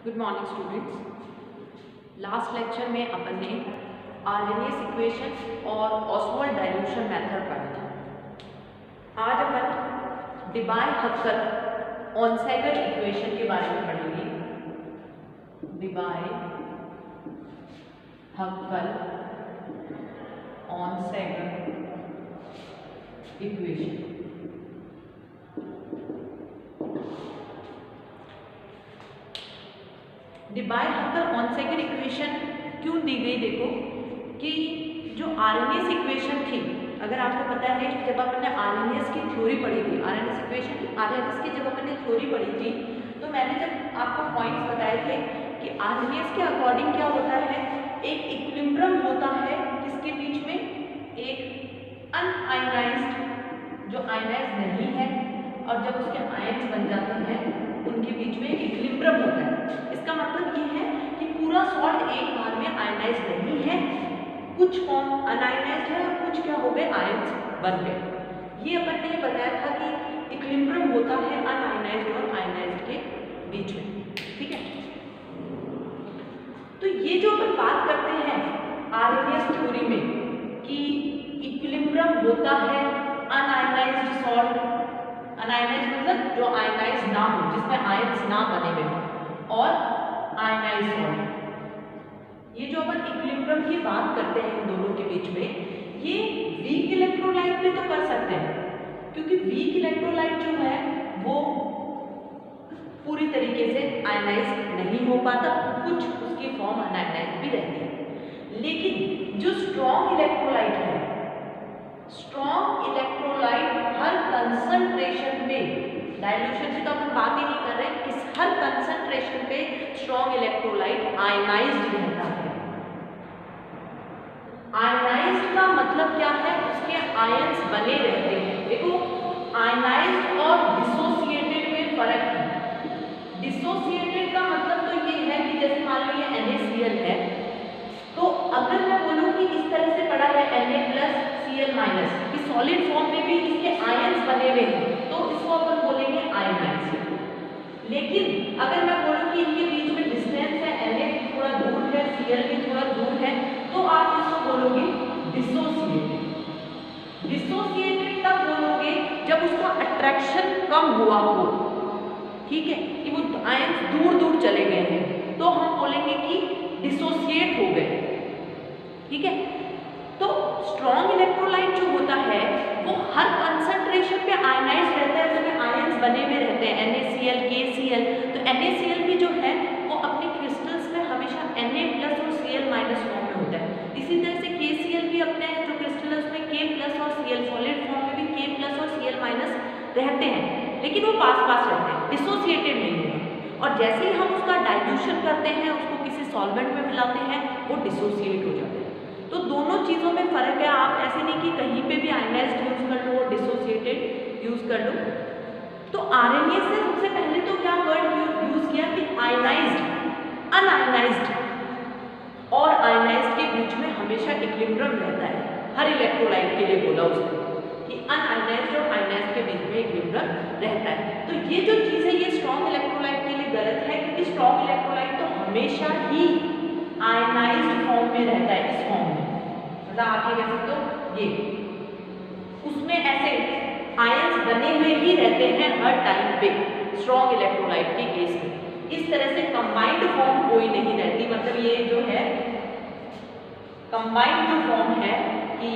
Good morning students. Last lecture में अपन ने RNS equation और ऑसवाल्ड डाइल्यूशन मेथड पढ़ा था। आज अपन डिबाय-हक्कल ऑनसैगर इक्वेशन के बारे में पढ़ेंगे। डिबाय-हक्कल ऑनसैगर इक्वेशन। डिबाय-हक्कल ऑनसैगर इक्वेशन क्यों दी गई? देखो कि जो आरएनएस इक्वेशन थी, अगर आपको पता है जब अपन ने आरएनएस की थ्योरी पढ़ी थी, आरएनएस इक्वेशन आरएनएस की जब अपन ने थ्योरी पढ़ी थी तो मैंने जब आपको पॉइंट्स बताए थे कि आरएनएस के अकॉर्डिंग क्या होता है, एक इक्विलिब्रियम होता है किसके बीच में, एक अनआयनाइज्ड जो आयनाइज नहीं है और जब उसके आयन्स बन जाते हैं उनके बीच में इक्विलिब्रियम होता है। इसका मतलब ये है कि पूरा सॉल्ट एक बार में आयनाइज नहीं है, कुछ फॉर्म अनआयनाइज्ड है और कुछ क्या हो गए, आयन्स बन गए। ये अपन ने बताया था कि इक्विलिब्रियम होता है अनआयनाइज्ड और आयनाइज्ड के बीच में, ठीक है। तो ये जो अपन बात करते हैं आरएनएस थ्योरी में कि इक्विलिब्रियम होता है अनआयनाइज्ड सॉल्ट, अनआयनाइज्ड मतलब जो आयनाइज ना हो, जिसमें आयन्स ना बने हुए हो, और आयनाइज्ड सॉल्ट। ये जो अपन इक्विलिब्रियम की बात करते हैं इन दोनों के बीच में, ये वीक इलेक्ट्रोलाइट में तो कर सकते हैं, क्योंकि वीक इलेक्ट्रोलाइट जो है वो पूरी तरीके से आयनाइज नहीं हो पाता, कुछ उसकी फॉर्म अनआयनाइज्ड भी रहती है। लेकिन जो स्ट्रॉन्ग इलेक्ट्रोलाइट है, स्ट्रॉन्ग इलेक्ट्रोलाइट हर कंसंट्रेशन पे, डाइल्यूशन की तो अपन बात ही नहीं कर रहे, इस हर कंसंट्रेशन पे स्ट्रॉन्ग इलेक्ट्रोलाइट आयनाइज्ड रहता है। आयनाइज्ड का मतलब क्या है, उसके आयन्स बने रहते हैं। देखो आयनाइज्ड और डिसोसिएटेड में फर्क है। डिसोसिएटेड का मतलब तो ये है कि जैसे मान लो ये NaCl है, तो अगर मैं बोलूं कि इस तरह से पड़ा है Na+Cl- कि सॉलिड फॉर्म में भी इसके आयन्स बने हुए हैं, तो इसको अपन बोलेंगे आयनाइज्ड। लेकिन अगर मैं बोलूं कि इनके बीच में डिस्टेंस है, Na भी थोड़ा दूर है, Cl भी थोड़ा दूर है, तो आप इसको बोलोगे डिसोसिएटेड। डिसोसिएटेड तब बोलोगे जब उसका अट्रैक्शन कम हुआ हो, ठीक है, कि वो आयन्स दूर दूर चले गए हैं, तो हम बोलेंगे कि डिसोसिएट हो गए, ठीक है। तो स्ट्रॉन्ग इलेक्ट्रोलाइट जो होता है वो हर कंसंट्रेशन पे आयनाइज रहता है, उसमें आयन्स बने हुए रहते हैं, NaCl, KCl। तो NaCl भी जो है वो अपने क्रिस्टल्स में हमेशा Na+ और Cl- फॉर्म में होता है। इसी तरह से KCl भी अपने जो क्रिस्टल है उसमें K+ और Cl, सॉलिड फॉर्म में भी K+ और Cl- रहते हैं, लेकिन वो पास पास रहते हैं, डिसोसिएटेड नहीं होगा। और जैसे ही हम उसका डाइल्यूशन करते हैं, उसको किसी सॉल्वेंट में मिलाते हैं, वो डिसोसिएट हो जाते हैं। तो दोनों चीज़ों में फ़र्क है। आप ऐसे नहीं कि कहीं पे भी आयनाइज्ड यूज़ कर लो और डिसोसिएटेड यूज़ कर लो। तो आरएनएस से सबसे पहले तो क्या वर्ड यूज़ किया कि आयनाइज्ड, अनआयनाइज्ड और आयनाइज्ड के बीच में हमेशा इक्विलिब्रियम रहता है। हर इलेक्ट्रोलाइट के लिए बोला उसने कि अनआयनाइज्ड और आयनाइज्ड के बीच में इक्विलिब्रियम रहता है। तो ये जो चीज़ है ये स्ट्रॉन्ग इलेक्ट्रोलाइट के लिए गलत है, क्योंकि स्ट्रॉन्ग इलेक्ट्रोलाइट तो हमेशा ही आयनाइज्ड फॉर्म में रहता है, इस फॉर्म में, मतलब आप ये कह सकते हो ये, उसमें ऐसे आयन्स बने हुए ही रहते हैं हर टाइम पे स्ट्रॉन्ग इलेक्ट्रोलाइट के केस में। इस तरह से कंबाइंड फॉर्म कोई नहीं रहती, मतलब ये जो है कंबाइंड जो फॉर्म है कि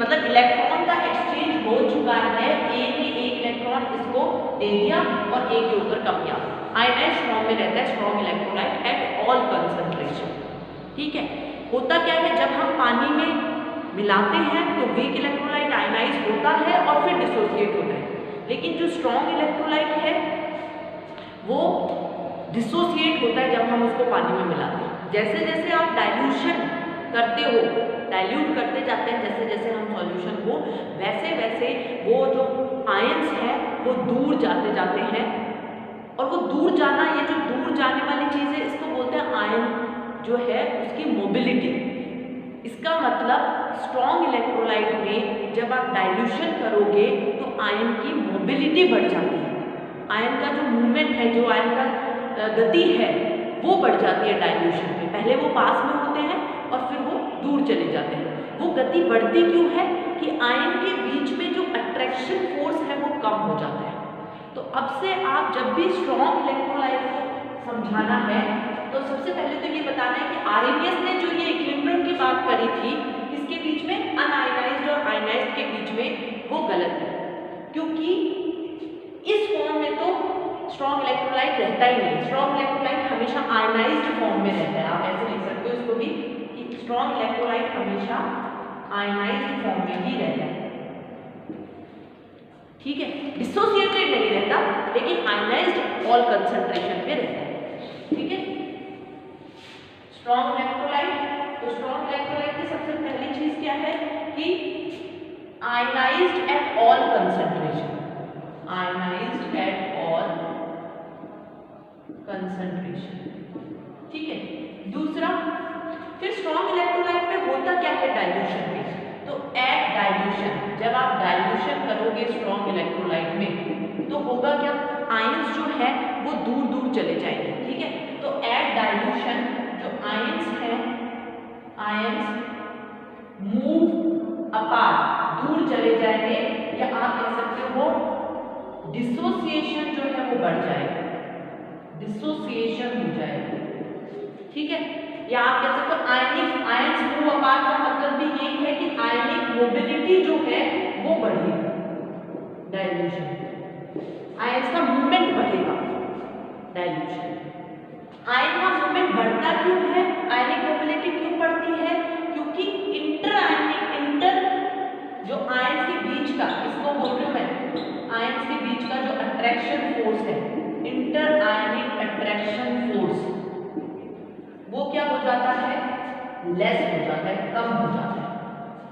मतलब इलेक्ट्रॉन का एक्सचेंज हो चुका है, ए ने एक इलेक्ट्रॉन इसको दे दिया और ए के ऊपर कम किया, आयनाइज्ड फॉर्म में रहता है strong electrolyte at all concentration, ठीक है। होता क्या है, जब हम पानी में मिलाते हैं तो वीक इलेक्ट्रोलाइट आयनाइज होता है और फिर डिसोसिएट होता है, लेकिन जो स्ट्रॉन्ग इलेक्ट्रोलाइट है वो डिसोसिएट होता है जब हम उसको पानी में मिलाते हैं। जैसे जैसे आप डाइल्यूशन करते हो, डाइल्यूट करते जाते हैं, जैसे जैसे हम सॉल्यूशन को, वैसे वैसे वो जो आयन्स हैं वो दूर जाते जाते हैं, और वो दूर जाना, ये जो दूर जाने वाली चीज़ है इसको बोलते हैं आयन जो है उसकी मोबिलिटी। इसका मतलब स्ट्रॉन्ग इलेक्ट्रोलाइट में जब आप डाइल्यूशन करोगे तो आयन की मोबिलिटी बढ़ जाती है, आयन का जो मूवमेंट है, जो आयन का गति है वो बढ़ जाती है डाइल्यूशन में। पहले वो पास में होते हैं और फिर वो दूर चले जाते हैं। वो गति बढ़ती क्यों है कि आयन के बीच में जो अट्रैक्शन फोर्स है वो कम हो जाता है। तो अब से आप जब भी स्ट्रॉन्ग इलेक्ट्रोलाइट को समझाना है तो सबसे पहले तो ये बताना है कि आर्हेनियस ने जो ये इक्विलिब्रियम की बात करी थी इसके बीच में अनआयनाइज्ड और आयनाइज्ड के बीच में, वो गलत है, क्योंकि इस फॉर्म में तो स्ट्रॉन्ग इलेक्ट्रोलाइट रहता ही नहीं। स्ट्रॉन्ग इलेक्ट्रोलाइट हमेशा आयनाइज्ड फॉर्म में रहता है। आप ऐसे लिख सकते हो इसको भी कि स्ट्रॉन्ग इलेक्ट्रोलाइट हमेशा आयनाइज्ड फॉर्म में ही रहता है, ठीक है। डिसोसिएटेड नहीं रहता लेकिन आयनाइज्ड ऑल कंसंट्रेशन पे रहता है, ठीक है। स्ट्रॉन्ग इलेक्ट्रोलाइट, तो स्ट्रॉन्ग इलेक्ट्रोलाइट की सबसे पहली चीज क्या है कि ionised at all concentration, ionised at all concentration, ठीक है। दूसरा, फिर स्ट्रॉन्ग इलेक्ट्रोलाइट में होता क्या है डाइल्यूशन में, तो एट डाइल्यूशन, जब आप डाइल्यूशन करोगे स्ट्रॉन्ग इलेक्ट्रोलाइट में तो होगा क्या, आयंस जो है वो दूर दूर चले जाएंगे, ठीक है। तो एट डाइल्यूशन जो आयंस है, आयंस मूव अपार्ट, दूर चले जाएंगे, या आप कह सकते हो डिसोसिएशन जो है वो बढ़ जाएगा, डिसोसिएशन हो जाएगा, ठीक है। या आप कह सकते हो आयनिक, आयंस मूव अपार्ट का मतलब भी यही है कि आयनिक मोबिलिटी जो है वो बढ़ेगी डाइल्यूशन, आयंस का मूवमेंट बढ़ेगा डाइल्यूशन। आयन का मूवमेंट बढ़ता क्यों है, आयनिक मोबिलिटी क्यों बढ़ती है, क्योंकि इंटर आयनिक, इंटर जो आयंस के बीच का, इसको बोल रही हूं मैं, आयंस के बीच का जो अट्रैक्शन फोर्स है, इंटर आयनिक अट्रैक्शन फोर्स, वो क्या हो जाता है, लेस हो जाता है, कम हो जाता है।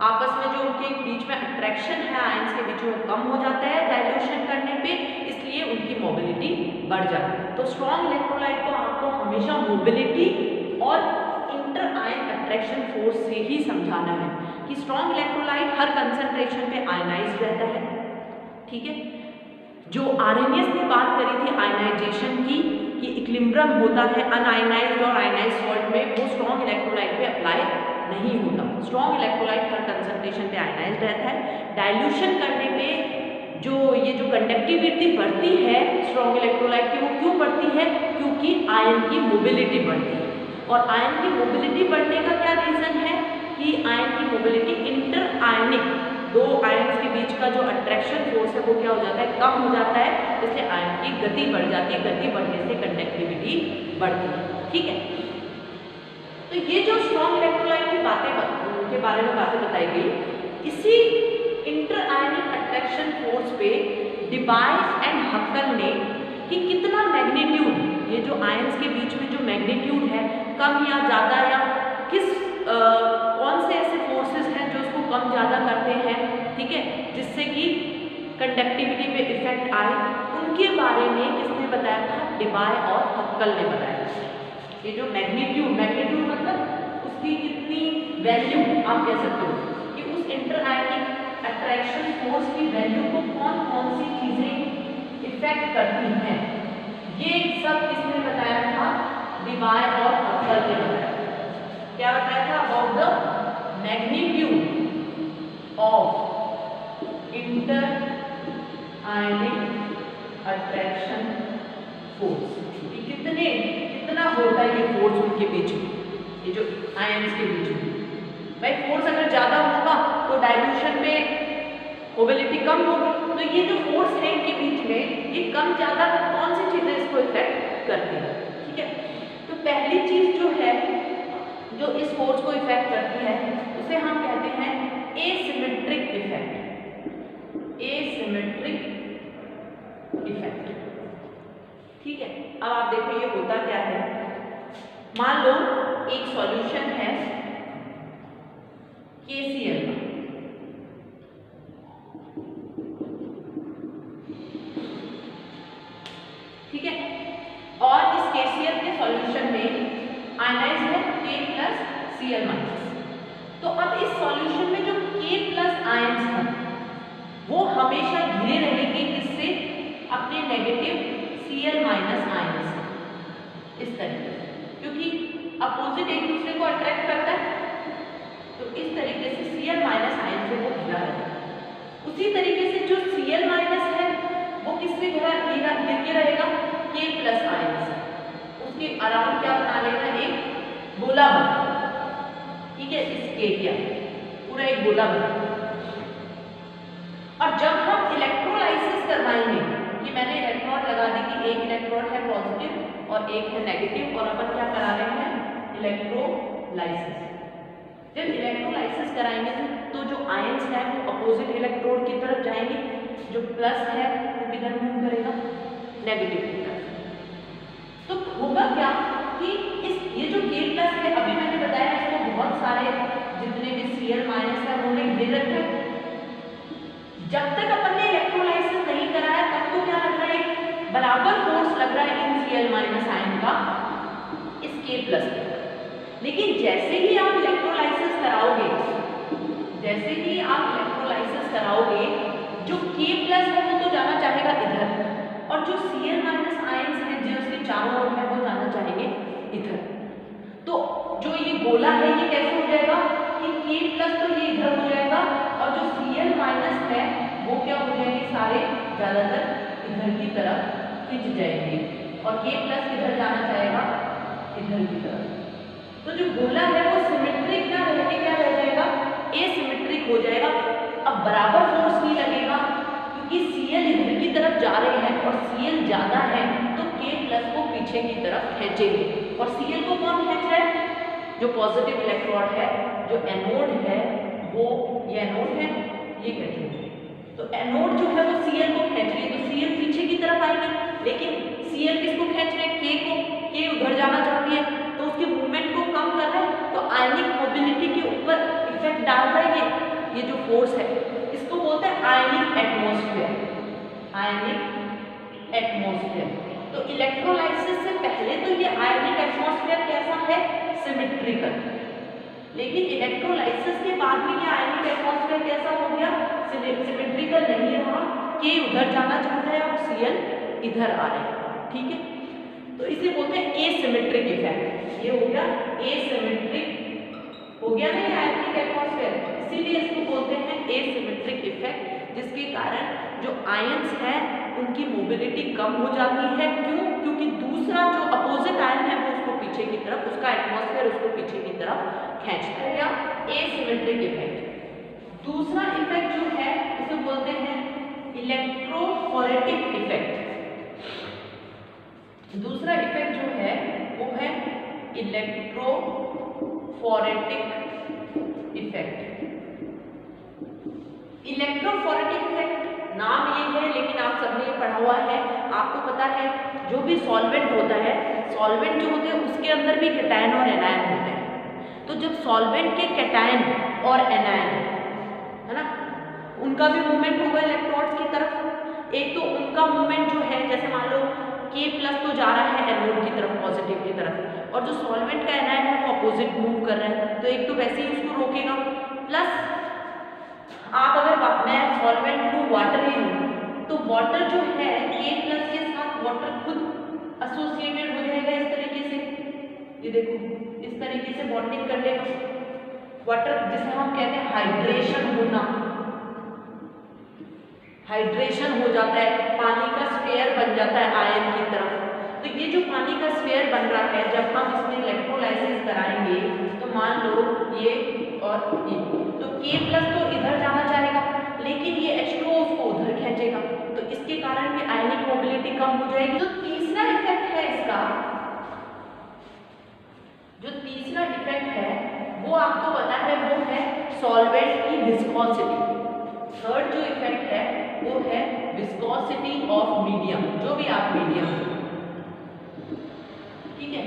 आपस में जो उनके बीच में अट्रैक्शन है आयंस के बीच में कम हो जाता है डाइल्यूशन करने पे, इसलिए उनकी मोबिलिटी बढ़ जाती है। तो स्ट्रॉन्ग इलेक्ट्रोलाइट को आपको हमेशा मोबिलिटी और इंटर आयन अट्रैक्शन फोर्स से ही समझाना है कि स्ट्रॉन्ग इलेक्ट्रोलाइट हर कंसंट्रेशन पे आयनाइज्ड रहता है, ठीक है। जो आर्हेनियस ने बात करी थी आयनाइजेशन की कि इक्विलिब्रियम होता है अनआयनाइज्ड और आयनाइज्ड सॉल्ट में, वो स्ट्रॉन्ग इलेक्ट्रोलाइट पे अप्लाई नहीं होता। स्ट्रॉन्ग इलेक्ट्रोलाइट हर कंसंट्रेशन पे आयनाइज्ड रहता है। डाइल्यूशन करने पे जो ये जो कंडक्टिविटी बढ़ती है स्ट्रॉन्ग इलेक्ट्रोलाइट की, वो क्यों बढ़ती है, क्योंकि आयन की मोबिलिटी बढ़ती है। और आयन की मोबिलिटी बढ़ने का क्या रीजन है कि आयन की मोबिलिटी इंटर आयनिक, दो आयंस के बीच का जो अट्रैक्शन फोर्स है वो क्या हो जाता है, कम हो जाता है, इसलिए आयन की गति बढ़ जाती है, गति बढ़ने से कंडक्टिविटी बढ़ती है, ठीक है। तो ये जो स्ट्रॉन्ग इलेक्ट्रोलाइट की बातें के बारे में बातें बताई गई, इसी इंटर आयनिक अट्रैक्शन फोर्स पे डिबाय एंड हक्कल ने कि कितना मैग्नीट्यूड, ये जो आयंस के बीच में जो मैग्नीट्यूड है कम या ज़्यादा, या किस कौन से ऐसे फोर्सेस हैं जो इसको कम ज़्यादा करते हैं, ठीक है, जिससे कि कंडक्टिविटी पे इफेक्ट आए, उनके बारे में किसने बताया था, डिबाय और हक्कल ने बताया। ये जो मैग्नीट्यूड, मैग्नीट्यूड मतलब उसकी कितनी वैल्यू, आप कह सकते हो कि उस इंटर आयनिक अट्रैक्शन फोर्स की वैल्यू को कौन कौन सी चीज़ें इफेक्ट करती हैं, ये सब किसने बताया था, डिबाय और हक्कल ने बताया। क्या बताया था, about the magnitude of inter ionic attraction force, कितना होता है ये फोर्स उनके बीच में, ये जो आयंस के बीच में। भाई फोर्स अगर ज़्यादा होगा तो डाइल्यूशन में मोबिलिटी कम होगी, तो ये जो फोर्स है इनके बीच में, ये कम ज़्यादा कौन सी चीज़ें इसको इफेक्ट करती है, ठीक है। तो पहली चीज़ जो है जो इस फोर्स को इफेक्ट करती है उसे हम कहते हैं एसिमेट्रिक इफेक्ट, एसिमेट्रिक इफेक्ट, ठीक है। अब आप देखो ये होता क्या है, मान लो एक सॉल्यूशन है KCl का, ठीक है, और इस KCl के सॉल्यूशन में आयनाइज है K+Cl-। तो अब इस सॉल्यूशन में जो K+ आयंस हैं वो हमेशा घिरे रहेंगे किससे, अपने नेगेटिव Cl- आयंस, इस तरीके से, क्योंकि अपोजिट एक दूसरे को अट्रैक्ट करता है, तो इस तरीके से Cl माइनस आयन से वो घिरा रहेगा। उसी तरीके से जो Cl माइनस है वो किससे घिर के रहेगा, K प्लस आयन से। उसके अराउंड क्या बना लेगा, एक गोला बना, ठीक है, इस K के पूरा एक गोला बना। और जब हम इलेक्ट्रोलाइसिस करवाएंगे, कि मैंने इलेक्ट्रॉन लगा दी कि एक इलेक्ट्रॉन है पॉजिटिव और एक है नेगेटिव, और अपन क्या करा रहे हैं, इलेक्ट्रोलाइसिस। जब इलेक्ट्रोलाइसिस कराएंगे तो जो आयंस है वो अपोजिट इलेक्ट्रोड की तरफ जाएंगे, जो प्लस है वो किधर मूव करेगा, नेगेटिव की तरफ। तो होगा क्या कि ये जो K प्लस है, अभी मैंने बताया इसमें बहुत सारे जितने भी Cl माइनस है उन्होंने घेर रखा है। जब तक अपन ने इलेक्ट्रोलाइसिस नहीं कराया तब तो क्या लग रहा है, बराबर फोर्स लग रहा है इन Cl माइनस आयन का इस K प्लस के। लेकिन जैसे ही आप इलेक्ट्रोलाइसिस कराओगे, जैसे ही आप इलेक्ट्रोलाइसिस कराओगे, जो K प्लस है वो तो जाना चाहेगा इधर, और जो Cl माइनस आयंस है जो उसके चारों ओर है वो जाना चाहेंगे इधर। तो जो ये गोला है ये कैसे हो जाएगा कि K प्लस तो ये इधर हो जाएगा, और जो Cl माइनस है वो क्या हो जाएंगे, सारे ज्यादातर इधर की तरफ खिंच जाएंगे, और K प्लस किधर जाना चाहेगा, इधर की तरफ। तो जो गोला है वो सिमेट्रिक ना रह के क्या रह जाएगा, एसिमेट्रिक हो जाएगा। अब बराबर फोर्स नहीं लगेगा, क्योंकि Cl इधर की तरफ जा रहे हैं और Cl ज्यादा है, तो K प्लस को पीछे की तरफ खींचेंगे। और Cl को कौन खींच रहा है, जो पॉजिटिव इलेक्ट्रॉन है, जो एनोड है वो, ये एनोड है, ये कैथोड। तो एनोड जो है वो Cl को खींच रही है, तो Cl पीछे की तरफ आएगी, लेकिन Cl किसको खींच रहे हैं, K को। K उधर जाना चाहती है तो उसके मूवमेंट को कम कर रहा है, तो आयनिक मोबिलिटी के ऊपर इफेक्ट डाल रहा है ये जो फोर्स है, इसको बोलते हैं आयनिक एटमॉस्फेयर, आयनिक एटमॉस्फेयर। तो इलेक्ट्रोलाइसिस से पहले तो ये आयनिक एटमॉस्फेयर कैसा है, सिमेट्रिकल, लेकिन इलेक्ट्रोलाइसिस के बाद में ये आयनिक एटमॉस्फेयर कैसा हो गया, सिमेट्रिकल नहीं रहा, K उधर जाना चाहता है और Cl इधर आ रहे हैं, ठीक है। तो इसे बोलते हैं एसिमेट्रिक इफेक्ट। ये हो गया एसिमेट्रिक, हो गया ना ये आयनिक एटमॉस्फेयर, इसीलिए इसको बोलते हैं एसिमेट्रिक इफेक्ट, जिसके कारण जो आयंस हैं उनकी मोबिलिटी कम हो जाती है। क्यों, क्योंकि दूसरा जो अपोजिट आयन है वो उसको पीछे की तरफ, उसका एटमॉस्फेयर उसको पीछे की तरफ खींचता है, या एसिमेट्रिक इफेक्ट। दूसरा इफेक्ट जो है उसे बोलते हैं इलेक्ट्रोफोरेटिक इफेक्ट। दूसरा इफेक्ट जो है वो है इलेक्ट्रोफोरेटिक इफेक्ट। इलेक्ट्रोफोरेटिक इफेक्ट नाम ये है, लेकिन आप सबने ये पढ़ा हुआ है, आपको पता है जो भी सॉल्वेंट होता है, सॉल्वेंट जो होते हैं उसके अंदर भी कैटायन और एनायन होते हैं। तो जब सॉल्वेंट के कैटायन और एनायन है ना, उनका भी मूवमेंट होगा इलेक्ट्रॉन्स की तरफ। एक तो उनका मूवमेंट जो है, जैसे मान लो K प्लस तो जा रहा है एनोड की तरफ, पॉजिटिव की तरफ, और जो सॉल्वेंट का एनायन है वो अपोजिट मूव कर रहा है, तो एक तो वैसे ही उसको रोकेगा, प्लस आप अगर मैं सॉल्वेंट लूँ, वाटर ही लूँ, तो वाटर जो है K प्लस के साथ वाटर खुद एसोसिएटेड हो जाएगा इस तरीके से, ये देखो इस तरीके से बॉन्डिंग कर लेगा वाटर, जिसे हम कहते हैं हाइड्रेशन होना, हाइड्रेशन हो जाता है, पानी का स्फीयर बन जाता है आयन की तरफ। तो ये जो पानी का स्फीयर बन रहा है, जब हम इसमें इलेक्ट्रोलाइसिस कराएंगे तो मान लो ये और ये, तो K प्लस तो इधर जाना चाहेगा, लेकिन ये H2O उसको उधर खींचेगा, तो इसके कारण भी आयनिक मोबिलिटी कम हो जाएगी। जो तीसरा इफेक्ट है इसका, जो तीसरा इफेक्ट है वो आपको पता है, वो है सॉल्वेंट की विस्कोसिटी। थर्ड जो इफेक्ट है वो है विस्कोसिटी ऑफ मीडियम, जो भी आप मीडियम, ठीक है।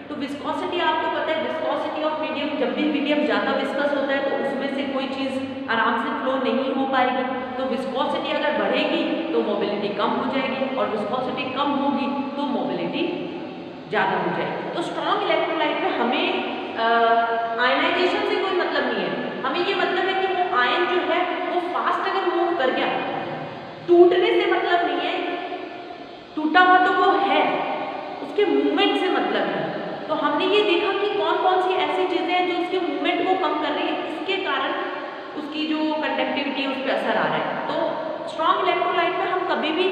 तो विस्कोसिटी आपको पता है, विस्कोसिटी ऑफ मीडियम, जब भी मीडियम ज़्यादा विस्कस होता है तो उसमें से कोई चीज़ आराम से फ्लो नहीं हो पाएगी, तो विस्कोसिटी अगर बढ़ेगी तो मोबिलिटी कम हो जाएगी, और विस्कोसिटी कम होगी तो मोबिलिटी ज़्यादा हो जाएगी। तो स्ट्रॉन्ग इलेक्ट्रोलाइट में हमें आयनाइजेशन से कोई मतलब नहीं है, हमें ये मतलब है कि वो आयन जो है वो फास्ट अगर मूव कर गया, टूटने से मतलब नहीं है, टूटा हुआ तो वो है, उसके मूवमेंट से मतलब है जो उसके मूवमेंट को कम कर रही है, इसके कारण उसकी जो कंडक्टिविटी उस पर असर आ रहा है। तो स्ट्रॉन्ग इलेक्ट्रोलाइट में हम कभी भी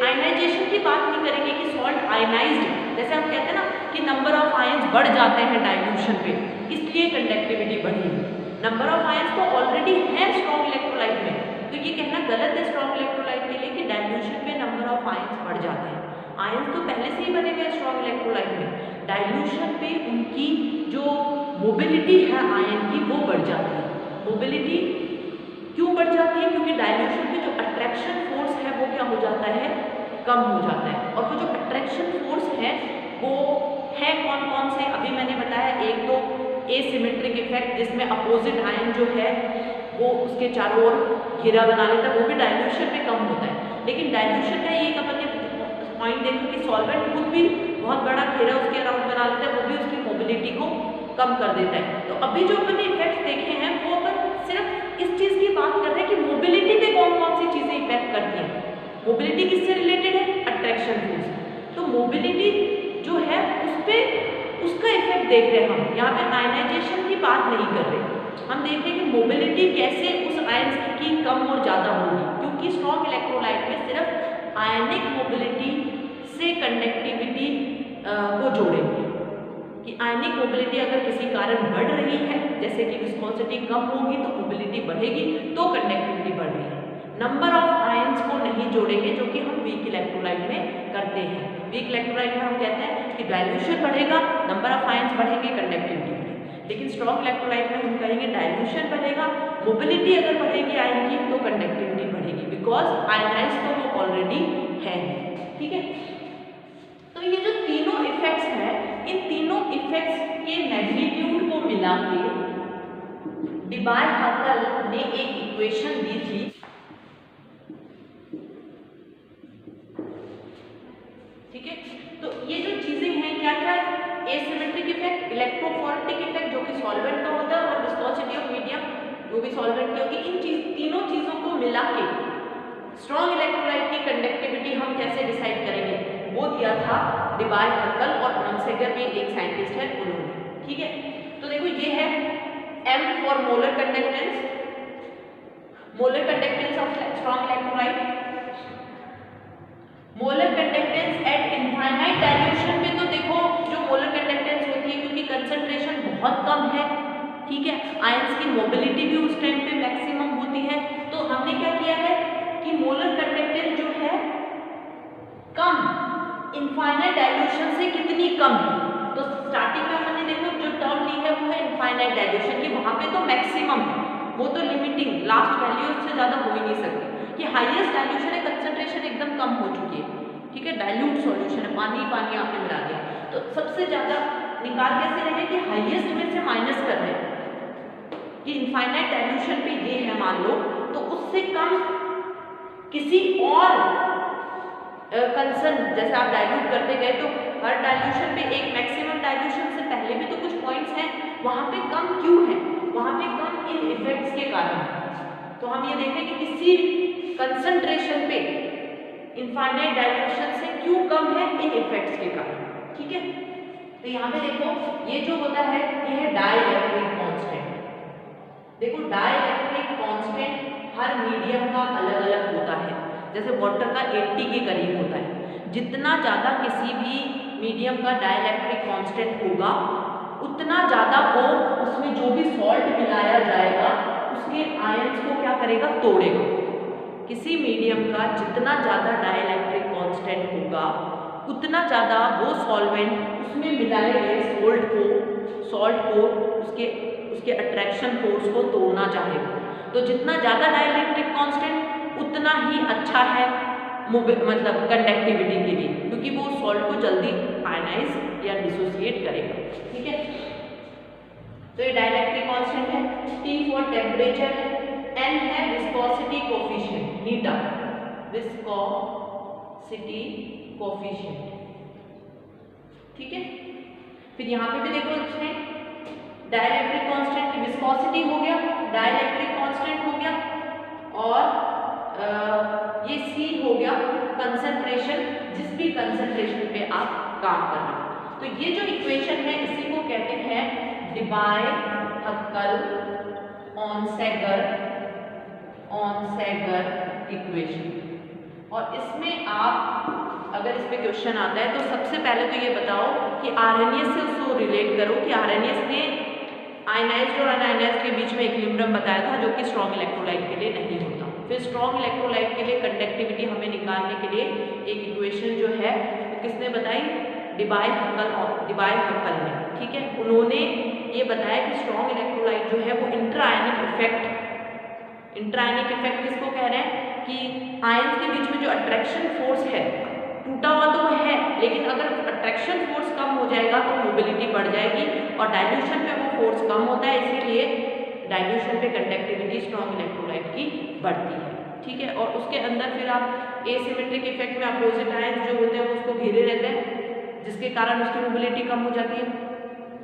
आयनाइजेशन की बात नहीं करेंगे कि सॉल्ट आयनाइज्ड, जैसे हम कहते हैं ना कि नंबर ऑफ आयंस बढ़ जाते हैं डाइल्यूशन पे, इसलिए कंडक्टिविटी बढ़ी। नंबर ऑफ आयंस तो ऑलरेडी है स्ट्रॉन्ग इलेक्ट्रोलाइट में, तो ये कहना गलत है स्ट्रॉन्ग इलेक्ट्रोलाइट के लिए कि डाइल्यूशन में नंबर ऑफ आयंस बढ़ जाते हैं। आयंस तो पहले से ही बने हुए स्ट्रॉन्ग इलेक्ट्रोलाइट में, डाइल्यूशन पे उनकी जो मोबिलिटी है आयन की वो बढ़ जाती है। मोबिलिटी क्यों बढ़ जाती है? क्योंकि डाइल्यूशन में जो अट्रैक्शन फोर्स है वो क्या हो जाता है, कम हो जाता है। और वो जो अट्रैक्शन फोर्स है वो है कौन कौन से, अभी मैंने बताया, एक तो एसिमेट्रिक इफेक्ट जिसमें अपोजिट आयन जो है वो उसके चारों ओर घेरा बना लेता है, वो भी डाइल्यूशन में कम होता है। लेकिन डाइल्यूशन का ये अपन ने पॉइंट देखो कि सॉल्वेंट खुद भी बहुत बड़ा घेरा उसके अराउंड बना लेता है, वो भी उसकी मोबिलिटी को कम कर देता है। तो अभी जो अपन ने इफेक्ट देखे हैं वो अपन सिर्फ इस चीज की बात कर रहे हैं कि मोबिलिटी पे कौन कौन सी चीजें इफेक्ट करती हैं। मोबिलिटी किससे रिलेटेड है? Attraction force. तो मोबिलिटी जो है उस पे उसका इफेक्ट देख रहे हैं हम, यहाँ पे आयनाइजेशन की बात नहीं कर रहे। हम देख रहे हैं कि मोबिलिटी कैसे उस आयंस की कम और ज़्यादा होगी, क्योंकि स्ट्रॉन्ग इलेक्ट्रोलाइट में सिर्फ आयनिक मोबिलिटी से कंडक्टिविटी को जोड़ेंगे कि आयनिक मोबिलिटी अगर किसी कारण बढ़ रही है, जैसे कि विस्कोसिटी कम होगी तो मोबिलिटी बढ़ेगी, तो कंडक्टिविटी बढ़ रही है। नंबर ऑफ आयंस को नहीं जोड़ेंगे, जो कि हम वीक इलेक्ट्रोलाइट में करते हैं। वीक इलेक्ट्रोलाइट में हम कहते हैं कि डाइल्यूशन बढ़ेगा, नंबर ऑफ आयंस बढ़ेंगे, कंडक्टिविटी बढ़ेगी। लेकिन स्ट्रॉन्ग इलेक्ट्रोलाइट में हम कहेंगे डाइल्यूशन बढ़ेगा, मोबिलिटी अगर बढ़ेगी आयन की तो कंडक्टिविटी बढ़ेगी, बिकॉज आयनाइज तो वो ऑलरेडी है। ठीक है, तो ये जो तीनों इफेक्ट्स हैं, इन तीनों इफेक्ट्स के मैग्नीट्यूड को मिला के डिबाय-हकल ने एक इक्वेशन दी थी। ठीक है, तो ये जो चीजें हैं क्या क्या, एसिमेट्रिक इफेक्ट, इलेक्ट्रोफोरेटिक इफेक्ट जो कि सॉल्वेंट का होता है, और विस्कोसिटी ऑफ मीडियम जो भी सॉल्वेंट की होगी, इन तीनों चीजों को मिला के स्ट्रॉन्ग इलेक्ट्रोलाइट की कंडक्टिविटी हम कैसे डिसाइड करेंगे, वो दिया था डिबाय-हकल, और ऑनसेगर भी एक साइंटिस्ट है उन्होंने। ठीक है, तो देखो ये है M for molar conductance, molar conductance of strong electrolyte. Molar conductance eight infinite dilution में, तो देखो जो मोलर कंडक्टेंस होती है, क्योंकि कंसंट्रेशन बहुत कम है, ठीक है, आयंस की मोबिलिटी भी उस टाइम पे मैक्सिमम होती है, तो हमने क्या किया है कि मोलर कंडक्टेंस जो है कम, इनफाइनाइट डाइल्यूशन से कितनी कम है। तो स्टार्टिंग में हमने देखो जो टर्म ली है वो है इनफाइनाइट डाइल्यूशन की, वहां पे तो मैक्सिमम है, वो तो लिमिटिंग लास्ट वैल्यू उससे ज्यादा हो ही नहीं सकती। कि हाईएस्ट डाइल्यूशन है, कंसंट्रेशन एकदम कम हो चुकी है, ठीक है, डाइल्यूट सॉल्यूशन है, पानी पानी आपने मिला दिया, तो सबसे ज्यादा निकाल कैसे रहे कि हाईएस्ट में से माइनस कर रहे हैं कि इनफाइनाइट डाइल्यूशन पे ये है मान लो, तो उससे कम किसी और कंसर्न, जैसे आप डाइल्यूट करते गए तो हर डाइल्यूशन पे एक मैक्सिमम डाइल्यूशन से पहले भी तो कुछ पॉइंट्स हैं, वहां पे कम क्यों है, वहां पे कम इन इफेक्ट्स के कारण। तो हम ये देखें कि किसी कंसंट्रेशन पे इनफाइनाइट डाइल्यूशन से क्यों कम है, इन इफेक्ट्स के कारण। ठीक है, तो यहाँ पे देखो ये जो होता है ये है डाइइलेक्ट्रिक कांस्टेंट। देखो डाइइलेक्ट्रिक कांस्टेंट हर मीडियम का अलग अलग होता है, जैसे वाटर का 80 के करीब होता है। जितना ज़्यादा किसी भी मीडियम का डाइइलेक्ट्रिक कांस्टेंट होगा उतना ज़्यादा वो उसमें जो भी सॉल्ट मिलाया जाएगा उसके आयंस को क्या करेगा, तोड़ेगा। किसी मीडियम का जितना ज़्यादा डाइइलेक्ट्रिक कांस्टेंट होगा उतना ज़्यादा वो सॉल्वेंट उसमें मिलाए गए सॉल्ट को उसके अट्रैक्शन फोर्स को तोड़ना चाहेगा। तो जितना ज़्यादा डाइइलेक्ट्रिक कांस्टेंट उतना ही अच्छा है मतलब कंडक्टिविटी के लिए, क्योंकि वो सॉल्ट को जल्दी आयनाइज या डिसोसिएट करेगा। ठीक है, तो ये डाइइलेक्ट्रिक कांस्टेंट है। T फॉर टेम्परेचर है, N है विस्कोसिटी कोफिशिएंट, नीटा विस्कोसिटी कोफिशिएंट। ठीक है, फिर यहाँ पे भी देखो इसमें डाइइलेक्ट्रिक कांस्टेंट की विस्कोसिटी हो गया, डाइइलेक्ट्रिक कांस्टेंट हो गया, और ये C हो गया कंसंट्रेशन, जिस भी कंसंट्रेशन पे आप काम कर रहे हो। तो ये जो इक्वेशन है इसी को कहते हैं डिबाय हक्कल ऑन सैगर इक्वेशन। और इसमें आप अगर इस पे क्वेश्चन आता है तो सबसे पहले तो ये बताओ कि आरएनएस से उसको रिलेट करो कि आरएनएस ने आयनाइज्ड और अनआयनाइज्ड के बीच में इक्विलिब्रियम बताया था, जो कि स्ट्रॉन्ग इलेक्ट्रोलाइट के लिए नहीं होता। फिर स्ट्रॉन्ग इलेक्ट्रोलाइट के लिए कंडक्टिविटी हमें निकालने के लिए एक इक्वेशन जो है वो किसने बताई, डिबाय हक्कल ने, ठीक है। उन्होंने ये बताया कि स्ट्रॉन्ग इलेक्ट्रोलाइट जो है वो इंट्राआयनिक इफेक्ट किसको कह रहे हैं कि आयंस के बीच में जो अट्रैक्शन फोर्स है, टूटा हुआ तो है लेकिन अगर अट्रैक्शन फोर्स कम हो जाएगा तो मोबिलिटी बढ़ जाएगी, और डाइल्यूशन पे वो फोर्स कम होता है, इसीलिए डाइल्यूशन पे कंडक्टिविटी स्ट्रॉन्ग इलेक्ट्रोलाइट की बढ़ती है, ठीक है। और उसके अंदर फिर आप एसिमेट्रिक इफेक्ट में अपोजिट आयंस जो होते हैं वो उसको घेरे रहते हैं, जिसके कारण उसकी मोबिलिटी कम हो जाती है।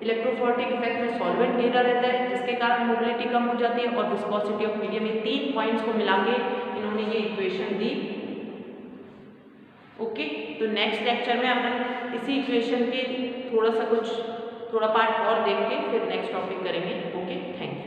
इलेक्ट्रोफोरेटिक इफेक्ट में सॉल्वेंट घेरा रहता है, जिसके कारण मोबिलिटी कम हो जाती है। और विस्कोसिटी ऑफ मीडियम, ये 3 पॉइंट्स को मिला के इन्होंने ये इक्वेशन दी। ओके, तो नेक्स्ट लेक्चर में अपन इसी इक्वेशन के थोड़ा पार्ट और देख के फिर नेक्स्ट टॉपिक करेंगे। Okay, thank you.